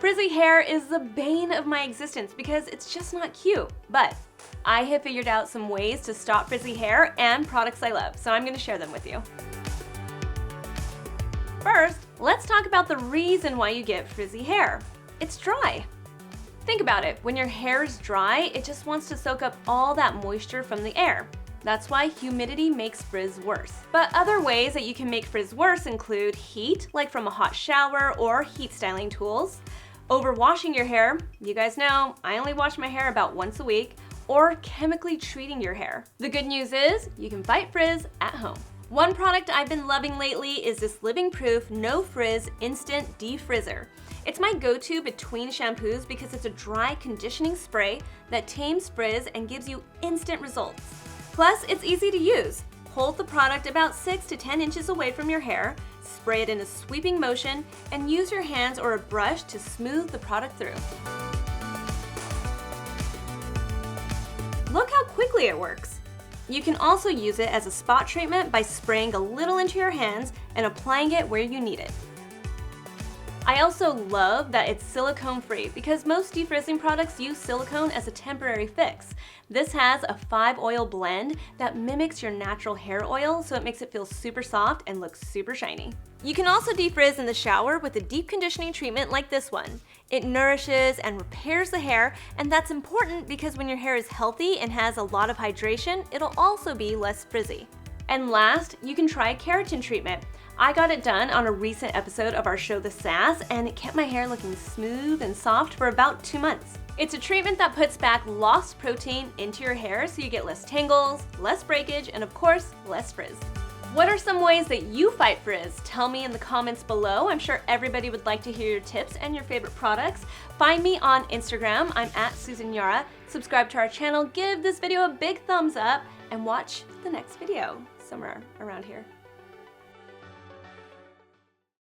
Frizzy hair is the bane of my existence because it's just not cute. But I have figured out some ways to stop frizzy hair and products I love, so I'm gonna share them with you. First, let's talk about the reason why you get frizzy hair. It's dry. Think about it, when your hair is dry, it just wants to soak up all that moisture from the air. That's why humidity makes frizz worse. But other ways that you can make frizz worse include heat, like from a hot shower or heat styling tools, overwashing your hair, you guys know I only wash my hair about once a week, or chemically treating your hair. The good news is you can fight frizz at home. One product I've been loving lately is this Living Proof No Frizz Instant Defrizzer. It's my go-to between shampoos because it's a dry conditioning spray that tames frizz and gives you instant results. Plus, it's easy to use. Hold the product about 6 to 10 inches away from your hair, spray it in a sweeping motion, and use your hands or a brush to smooth the product through. Look how quickly it works. You can also use it as a spot treatment by spraying a little into your hands and applying it where you need it. I also love that it's silicone free because most defrizzing products use silicone as a temporary fix. This has a 5-oil blend that mimics your natural hair oil, so it makes it feel super soft and look super shiny. You can also defrizz in the shower with a deep conditioning treatment like this one. It nourishes and repairs the hair, and that's important because when your hair is healthy and has a lot of hydration, it'll also be less frizzy. And last, you can try keratin treatment. I got it done on a recent episode of our show The Sass, and it kept my hair looking smooth and soft for about 2 months. It's a treatment that puts back lost protein into your hair so you get less tangles, less breakage, and of course, less frizz. What are some ways that you fight frizz? Tell me in the comments below. I'm sure everybody would like to hear your tips and your favorite products. Find me on Instagram. I'm at Susan Yara. Subscribe to our channel, give this video a big thumbs up, and watch the next video somewhere around here.